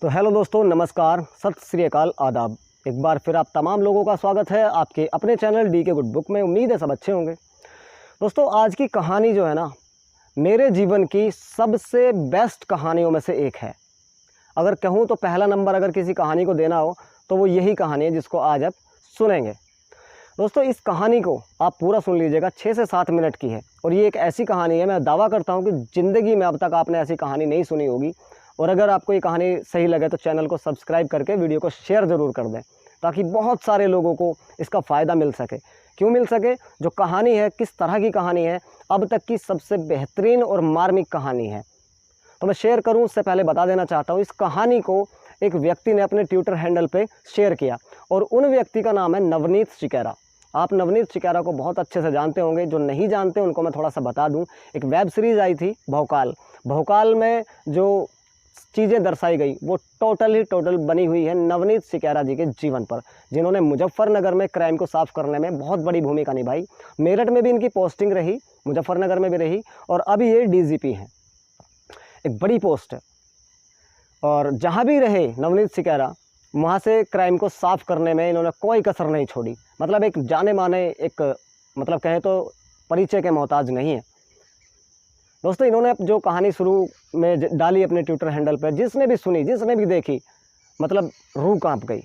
तो हेलो दोस्तों, नमस्कार, सत श्री अकाल, आदाब। एक बार फिर आप तमाम लोगों का स्वागत है आपके अपने चैनल डी के गुड बुक में। उम्मीद है सब अच्छे होंगे। दोस्तों, आज की कहानी जो है ना, मेरे जीवन की सबसे बेस्ट कहानियों में से एक है। अगर कहूँ तो पहला नंबर अगर किसी कहानी को देना हो तो वो यही कहानी है जिसको आज आप सुनेंगे। दोस्तों, इस कहानी को आप पूरा सुन लीजिएगा, 6 से 7 मिनट की है और ये एक ऐसी कहानी है, मैं दावा करता हूँ कि ज़िंदगी में अब तक आपने ऐसी कहानी नहीं सुनी होगी। और अगर आपको ये कहानी सही लगे तो चैनल को सब्सक्राइब करके वीडियो को शेयर ज़रूर कर दें, ताकि बहुत सारे लोगों को इसका फ़ायदा मिल सके। क्यों मिल सके? जो कहानी है, किस तरह की कहानी है, अब तक की सबसे बेहतरीन और मार्मिक कहानी है। तो मैं शेयर करूं उससे पहले बता देना चाहता हूं, इस कहानी को एक व्यक्ति ने अपने ट्विटर हैंडल पे शेयर किया और उन व्यक्ति का नाम है नवनीत चिकेरा। आप नवनीत चिकेरा को बहुत अच्छे से जानते होंगे। जो नहीं जानते उनको मैं थोड़ा सा बता दूं, एक वेब सीरीज़ आई थी भौकाल। भौकाल में जो चीज़ें दर्शाई गई वो टोटल बनी हुई है नवनीत चिकेरा जी के जीवन पर, जिन्होंने मुजफ्फरनगर में क्राइम को साफ़ करने में बहुत बड़ी भूमिका निभाई। मेरठ में भी इनकी पोस्टिंग रही, मुजफ्फरनगर में भी रही और अभी ये डीजीपी हैं। एक बड़ी पोस्ट है और जहाँ भी रहे नवनीत चिकेरा, वहाँ से क्राइम को साफ़ करने में इन्होंने कोई कसर नहीं छोड़ी। मतलब एक जाने माने, एक मतलब कहे तो परिचय के मोहताज नहीं है। दोस्तों, इन्होंने जो कहानी शुरू में डाली अपने ट्विटर हैंडल पर, जिसने भी सुनी, जिसने भी देखी, मतलब रूह कांप गई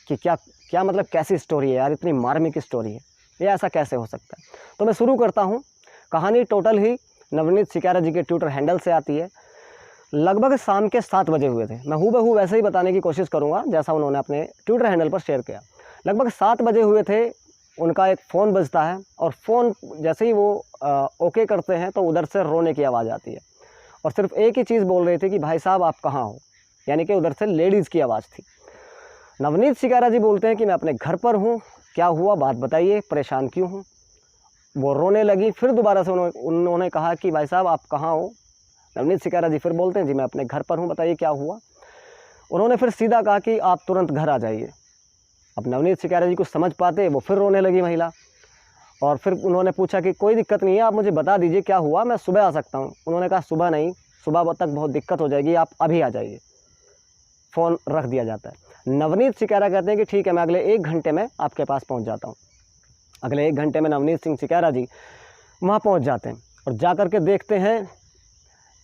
कि क्या मतलब कैसी स्टोरी है यार, इतनी मार्मिक स्टोरी है, ये ऐसा कैसे हो सकता है। तो मैं शुरू करता हूँ। कहानी टोटल ही नवनीत चिकेरा जी के ट्विटर हैंडल से आती है। लगभग शाम के 7 बजे हुए थे। मैं हूबहू वैसे ही बताने की कोशिश करूँगा जैसा उन्होंने अपने ट्विटर हैंडल पर शेयर किया। लगभग 7 बजे हुए थे। उनका एक फ़ोन बजता है और फ़ोन जैसे ही वो ओके करते हैं तो उधर से रोने की आवाज़ आती है और सिर्फ एक ही चीज़ बोल रही थी कि भाई साहब आप कहाँ हो, यानी कि उधर से लेडीज़ की आवाज़ थी। नवनीत चिकेरा जी बोलते हैं कि मैं अपने घर पर हूँ, क्या हुआ, बात बताइए, परेशान क्यों हूँ। वो रोने लगी। फिर दोबारा से उन्होंने कहा कि भाई साहब आप कहाँ हो। नवनीत चिकेरा जी फिर बोलते हैं जी मैं अपने घर पर हूँ, बताइए क्या हुआ। उन्होंने फिर सीधा कहा कि आप तुरंत घर आ जाइए। अब नवनीत चिकेरा जी को समझ पाते वो फिर रोने लगी महिला और फिर उन्होंने पूछा कि कोई दिक्कत नहीं है, आप मुझे बता दीजिए क्या हुआ, मैं सुबह आ सकता हूँ। उन्होंने कहा सुबह नहीं, सुबह तक बहुत दिक्कत हो जाएगी, आप अभी आ जाइए। फ़ोन रख दिया जाता है। नवनीत चिकेरा कहते हैं कि ठीक है, मैं अगले 1 घंटे में आपके पास पहुँच जाता हूँ। अगले 1 घंटे में नवनीत सिंह चिकेरा जी वहाँ पहुँच जाते हैं और जा कर के देखते हैं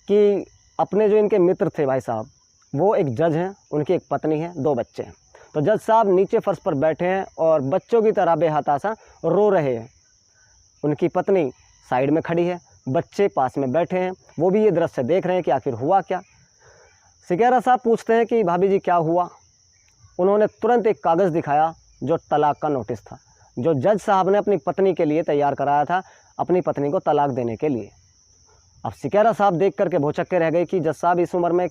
कि अपने जो इनके मित्र थे भाई साहब, वो एक जज हैं, उनकी एक पत्नी है, 2 बच्चे हैं। तो जज साहब नीचे फर्श पर बैठे हैं और बच्चों की तरह बेहताशा रो रहे हैं। उनकी पत्नी साइड में खड़ी है, बच्चे पास में बैठे हैं, वो भी ये दृश्य देख रहे हैं कि आखिर हुआ क्या। चिकेरा साहब पूछते हैं कि भाभी जी क्या हुआ। उन्होंने तुरंत एक कागज़ दिखाया जो तलाक का नोटिस था, जो जज साहब ने अपनी पत्नी के लिए तैयार कराया था, अपनी पत्नी को तलाक देने के लिए। अब चिकेरा साहब देख करके भौचक्के रह गए कि जज साहब इस उम्र में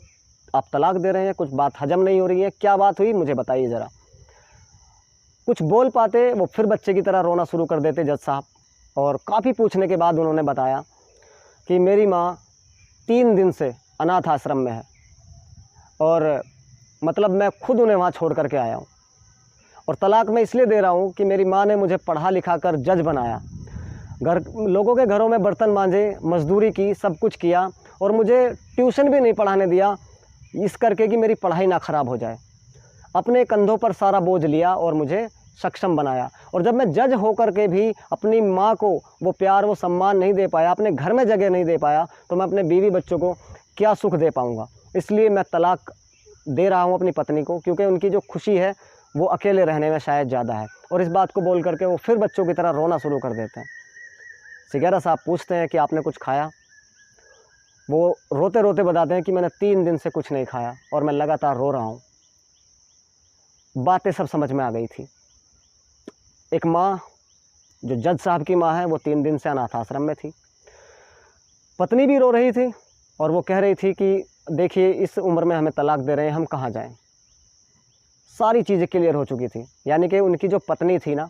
आप तलाक दे रहे हैं, कुछ बात हजम नहीं हो रही है, क्या बात हुई मुझे बताइए ज़रा। कुछ बोल पाते वो फिर बच्चे की तरह रोना शुरू कर देते जज साहब। और काफ़ी पूछने के बाद उन्होंने बताया कि मेरी माँ 3 दिन से अनाथ आश्रम में है और मतलब मैं खुद उन्हें वहाँ छोड़ करके आया हूँ और तलाक मैं इसलिए दे रहा हूँ कि मेरी माँ ने मुझे पढ़ा लिखा कर जज बनाया, लोगों के घरों में बर्तन मांजे, मजदूरी की, सब कुछ किया और मुझे ट्यूशन भी नहीं पढ़ाने दिया, इस करके कि मेरी पढ़ाई ना ख़राब हो जाए। अपने कंधों पर सारा बोझ लिया और मुझे सक्षम बनाया। और जब मैं जज होकर के भी अपनी माँ को वो प्यार, वो सम्मान नहीं दे पाया, अपने घर में जगह नहीं दे पाया, तो मैं अपने बीवी बच्चों को क्या सुख दे पाऊँगा। इसलिए मैं तलाक दे रहा हूँ अपनी पत्नी को, क्योंकि उनकी जो खुशी है वो अकेले रहने में शायद ज़्यादा है। और इस बात को बोल करके वो फिर बच्चों की तरह रोना शुरू कर देते हैं। चिकेरा साहब पूछते हैं कि आपने कुछ खाया। वो रोते रोते बताते हैं कि मैंने 3 दिन से कुछ नहीं खाया और मैं लगातार रो रहा हूँ। बातें सब समझ में आ गई थी। एक माँ, जो जज साहब की माँ है, वो 3 दिन से अनाथ आश्रम में थी। पत्नी भी रो रही थी और वो कह रही थी कि देखिए इस उम्र में हमें तलाक दे रहे हैं, हम कहाँ जाएं। सारी चीज़ें क्लियर हो चुकी थी। यानी कि उनकी जो पत्नी थी ना,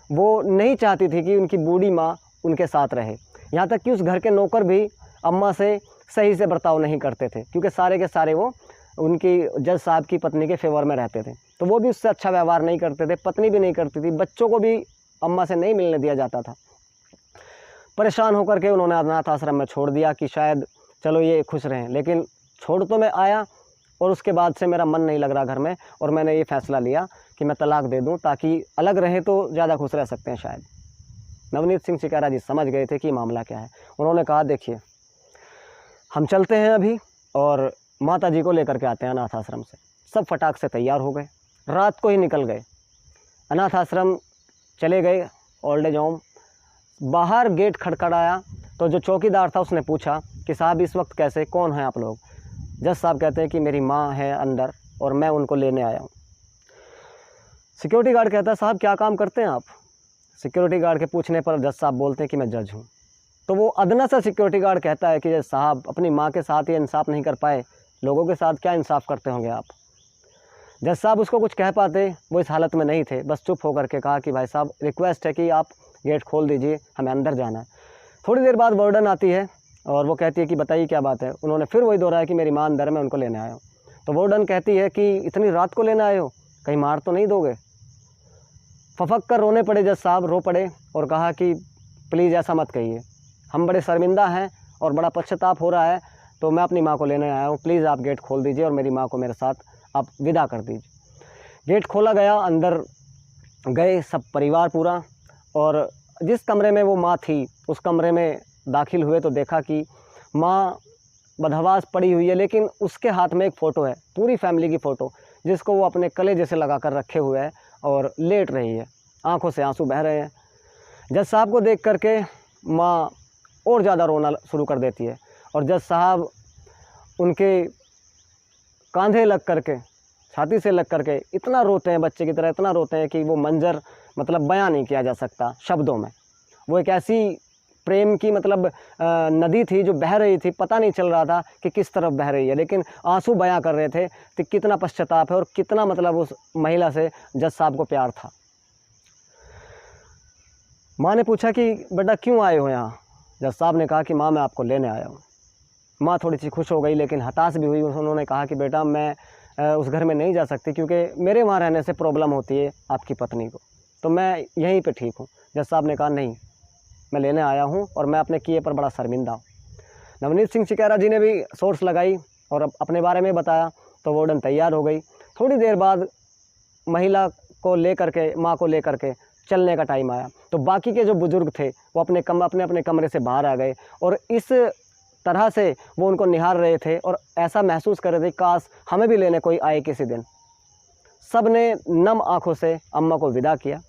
वो नहीं चाहती थी कि उनकी बूढ़ी माँ उनके साथ रहे। यहाँ तक कि उस घर के नौकर भी अम्मा से सही से बर्ताव नहीं करते थे, क्योंकि सारे के सारे वो उनकी जज साहब की पत्नी के फेवर में रहते थे, तो वो भी उससे अच्छा व्यवहार नहीं करते थे, पत्नी भी नहीं करती थी, बच्चों को भी अम्मा से नहीं मिलने दिया जाता था। परेशान होकर के उन्होंने अनाथ आश्रम में छोड़ दिया कि शायद चलो ये खुश रहें। लेकिन छोड़ तो मैं आया, और उसके बाद से मेरा मन नहीं लग रहा घर में, और मैंने ये फ़ैसला लिया कि मैं तलाक दे दूं, ताकि अलग रहें तो ज़्यादा खुश रह सकते हैं शायद। नवनीत सिंह चिकारा जी समझ गए थे कि मामला क्या है। उन्होंने कहा, देखिए हम चलते हैं अभी और माता जी को लेकर के आते हैं अनाथ आश्रम से। सब फटाक से तैयार हो गए, रात को ही निकल गए, अनाथ आश्रम चले गए, ओल्ड एज होम। बाहर गेट खड़खड़ाया तो जो चौकीदार था उसने पूछा कि साहब इस वक्त कैसे, कौन है आप लोग? जज साहब कहते हैं कि मेरी माँ है अंदर और मैं उनको लेने आया हूँ। सिक्योरिटी गार्ड कहता है, साहब क्या काम करते हैं आप? सिक्योरिटी गार्ड के पूछने पर जज साहब बोलते हैं कि मैं जज हूँ। तो वो अदना सा सिक्योरिटी गार्ड कहता है कि जज साहब अपनी माँ के साथ ये इंसाफ नहीं कर पाए, लोगों के साथ क्या इंसाफ करते होंगे आप? जज साहब उसको कुछ कह पाते, वो इस हालत में नहीं थे, बस चुप होकर के कहा कि भाई साहब रिक्वेस्ट है कि आप गेट खोल दीजिए, हमें अंदर जाना है। थोड़ी देर बाद वार्डन आती है और वो कहती है कि बताइए क्या बात है। उन्होंने फिर वही दोहराया कि मेरी माँ अंदर है, मैं उनको लेने आया हूँ। तो वार्डन कहती है कि इतनी रात को लेने आए हो, कहीं मार तो नहीं दोगे? फफक कर रोने पड़े जज साहब, रो पड़े और कहा कि प्लीज़ ऐसा मत कहिए, हम बड़े शर्मिंदा हैं और बड़ा पश्चाताप हो रहा है, तो मैं अपनी माँ को लेने आया हूँ, प्लीज़ आप गेट खोल दीजिए और मेरी माँ को मेरे साथ आप विदा कर दीजिए। गेट खोला गया, अंदर गए सब परिवार पूरा, और जिस कमरे में वो माँ थी उस कमरे में दाखिल हुए तो देखा कि माँ बदहवास पड़ी हुई है, लेकिन उसके हाथ में एक फ़ोटो है, पूरी फैमिली की फ़ोटो, जिसको वो अपने कलेजे से लगा कर रखे हुए है और लेट रही है, आंखों से आंसू बह रहे हैं। जज साहब को देख करके माँ और ज़्यादा रोना शुरू कर देती है और जज साहब उनके कंधे लग करके, छाती से लग करके इतना रोते हैं, बच्चे की तरह इतना रोते हैं कि वो मंजर मतलब बयां नहीं किया जा सकता शब्दों में। वो एक ऐसी प्रेम की मतलब नदी थी जो बह रही थी, पता नहीं चल रहा था कि किस तरफ बह रही है, लेकिन आंसू बयां कर रहे थे कि कितना पश्चाताप है और कितना मतलब उस महिला से जज साहब को प्यार था। माँ ने पूछा कि बेटा क्यों आए हो यहाँ? जज साहब ने कहा कि माँ मैं आपको लेने आया हूँ। माँ थोड़ी सी खुश हो गई लेकिन हताश भी हुई। उन्होंने कहा कि बेटा मैं उस घर में नहीं जा सकती क्योंकि मेरे वहाँ रहने से प्रॉब्लम होती है आपकी पत्नी को, तो मैं यहीं पे ठीक हूँ। जज साहब ने कहा नहीं, मैं लेने आया हूँ और मैं अपने किए पर बड़ा शर्मिंदा हूँ। नवनीत सिंह चिकारा जी ने भी सोर्स लगाई और अपने बारे में बताया, तो वार्डन तैयार हो गई। थोड़ी देर बाद महिला को लेकर के, माँ को लेकर के चलने का टाइम आया, तो बाकी के जो बुज़ुर्ग थे वो अपने अपने कमरे से बाहर आ गए और इस तरह से वो उनको निहार रहे थे और ऐसा महसूस कर रहे थे काश हमें भी लेने कोई आए किसी दिन। सब ने नम आंखों से अम्मा को विदा किया,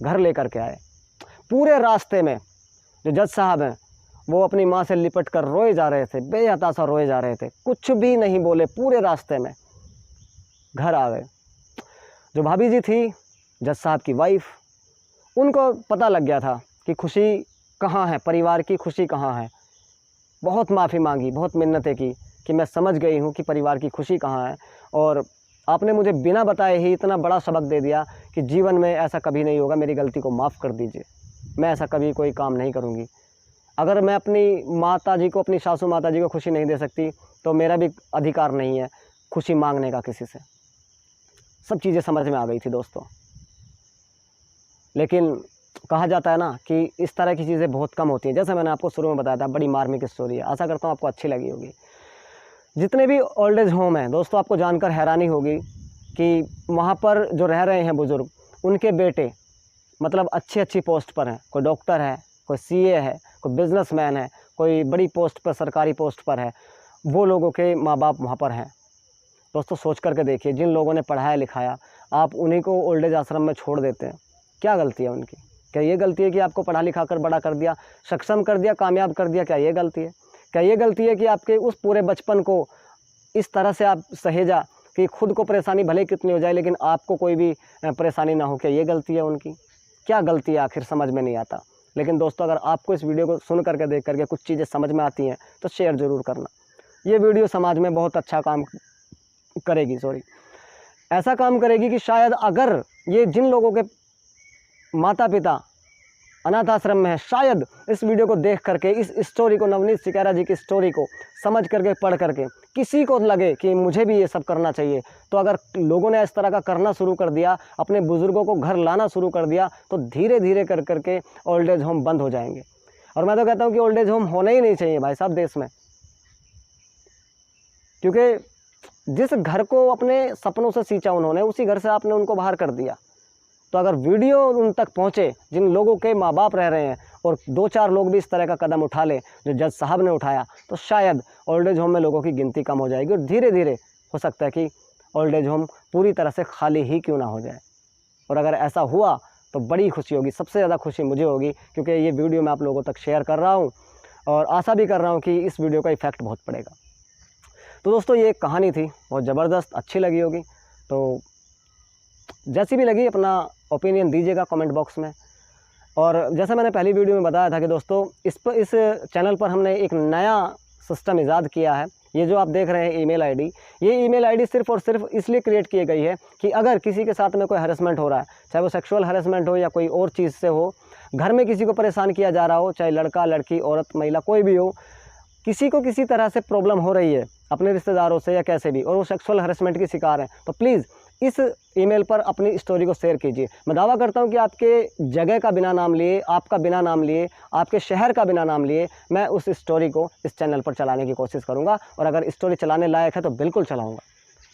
घर लेकर के आए। पूरे रास्ते में जो जज साहब हैं वो अपनी माँ से लिपट कर रोए जा रहे थे, बेहताशा रोए जा रहे थे, कुछ भी नहीं बोले पूरे रास्ते में। घर आ गए। जो भाभी जी थी जज साहब की वाइफ, उनको पता लग गया था कि खुशी कहाँ है, परिवार की खुशी कहाँ है। बहुत माफ़ी मांगी, बहुत मिन्नतें की कि मैं समझ गई हूँ कि परिवार की खुशी कहाँ है, और आपने मुझे बिना बताए ही इतना बड़ा सबक दे दिया कि जीवन में ऐसा कभी नहीं होगा, मेरी गलती को माफ़ कर दीजिए, मैं ऐसा कभी कोई काम नहीं करूँगी। अगर मैं अपनी माता जी को, अपनी सासू माता जी को खुशी नहीं दे सकती तो मेरा भी अधिकार नहीं है खुशी मांगने का किसी से। सब चीज़ें समझ में आ गई थी दोस्तों। लेकिन कहा जाता है ना कि इस तरह की चीज़ें बहुत कम होती हैं। जैसे मैंने आपको शुरू में बताया था, बड़ी मार्मिक स्टोरी है, आशा करता हूँ आपको अच्छी लगी होगी। जितने भी ओल्ड एज होम हैं दोस्तों, आपको जानकर हैरानी होगी कि वहाँ पर जो रह रहे हैं बुज़ुर्ग, उनके बेटे मतलब अच्छी पोस्ट पर हैं। कोई डॉक्टर है, कोई सीए है, कोई बिजनेसमैन है, कोई बड़ी पोस्ट पर, सरकारी पोस्ट पर है। वो लोगों के माँ बाप वहाँ पर हैं। दोस्तों सोच करके देखिए, जिन लोगों ने पढ़ाया लिखाया, आप उन्हीं को ओल्ड एज आश्रम में छोड़ देते हैं। क्या गलती है उनकी? क्या ये गलती है कि आपको पढ़ा लिखा कर बड़ा कर दिया, सक्षम कर दिया, कामयाब कर दिया? क्या ये गलती है? क्या ये गलती है कि आपके उस पूरे बचपन को इस तरह से आप सहेजा कि खुद को परेशानी भले कितनी हो जाए लेकिन आपको कोई भी परेशानी ना हो? क्या ये गलती है उनकी? क्या गलती है आखिर, समझ में नहीं आता। लेकिन दोस्तों अगर आपको इस वीडियो को सुन करके, देख करके कुछ चीज़ें समझ में आती हैं तो शेयर ज़रूर करना। ये वीडियो समाज में बहुत अच्छा काम करेगी, ऐसा काम करेगी कि शायद अगर ये जिन लोगों के माता पिता अनाथ आश्रम में है, शायद इस वीडियो को देख करके, इस स्टोरी को, नवनीत चिकारा जी की स्टोरी को समझ करके, पढ़ करके किसी को लगे कि मुझे भी ये सब करना चाहिए। तो अगर लोगों ने इस तरह का करना शुरू कर दिया, अपने बुज़ुर्गों को घर लाना शुरू कर दिया, तो धीरे धीरे कर करके ओल्ड एज होम बंद हो जाएंगे। और मैं तो कहता हूँ कि ओल्ड एज होम होना ही नहीं चाहिए भाई साहब देश में, क्योंकि जिस घर को अपने सपनों से सींचा उन्होंने, उसी घर से आपने उनको बाहर कर दिया। तो अगर वीडियो उन तक पहुँचे जिन लोगों के माँ बाप रह रहे हैं और 2-4 लोग भी इस तरह का कदम उठा लें जो जज साहब ने उठाया, तो शायद ओल्ड एज होम में लोगों की गिनती कम हो जाएगी और धीरे धीरे हो सकता है कि ओल्ड एज होम पूरी तरह से खाली ही क्यों ना हो जाए। और अगर ऐसा हुआ तो बड़ी खुशी होगी, सबसे ज़्यादा खुशी मुझे होगी, क्योंकि ये वीडियो मैं आप लोगों तक शेयर कर रहा हूँ और आशा भी कर रहा हूँ कि इस वीडियो का इफ़ेक्ट बहुत पड़ेगा। तो दोस्तों ये एक कहानी थी, बहुत ज़बरदस्त, अच्छी लगी होगी। तो जैसी भी लगी अपना ओपिनियन दीजिएगा कमेंट बॉक्स में। और जैसा मैंने पहली वीडियो में बताया था कि दोस्तों इस चैनल पर हमने एक नया सिस्टम ईजाद किया है। ये जो आप देख रहे हैं ईमेल आईडी, ये ईमेल आईडी सिर्फ़ और सिर्फ इसलिए क्रिएट की गई है कि अगर किसी के साथ में कोई हरेसमेंट हो रहा है, चाहे वो सेक्सुअल हरेसमेंट हो या कोई और चीज़ से हो, घर में किसी को परेशान किया जा रहा हो, चाहे लड़का लड़की औरत महिला कोई भी हो, किसी को किसी तरह से प्रॉब्लम हो रही है अपने रिश्तेदारों से या कैसे भी, और वो सेक्सुअल हरेसमेंट की शिकार है, तो प्लीज़ इस ईमेल पर अपनी स्टोरी को शेयर कीजिए। मैं दावा करता हूँ कि आपके जगह का बिना नाम लिए, आपका बिना नाम लिए, आपके शहर का बिना नाम लिए मैं उस स्टोरी को इस चैनल पर चलाने की कोशिश करूँगा। और अगर स्टोरी चलाने लायक है तो बिल्कुल चलाऊँगा,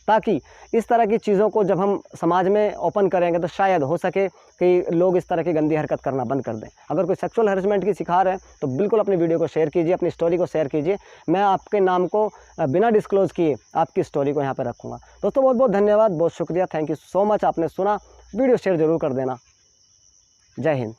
ताकि इस तरह की चीज़ों को जब हम समाज में ओपन करेंगे तो शायद हो सके कि लोग इस तरह की गंदी हरकत करना बंद कर दें। अगर कोई सेक्सुअल हरेसमेंट की शिकार है तो बिल्कुल अपनी वीडियो को शेयर कीजिए, अपनी स्टोरी को शेयर कीजिए। मैं आपके नाम को बिना डिस्क्लोज़ किए आपकी स्टोरी को यहाँ पर रखूँगा। दोस्तों बहुत बहुत धन्यवाद, बहुत शुक्रिया, थैंक यू सो मच। आपने सुना, वीडियो शेयर ज़रूर कर देना। जय हिंद।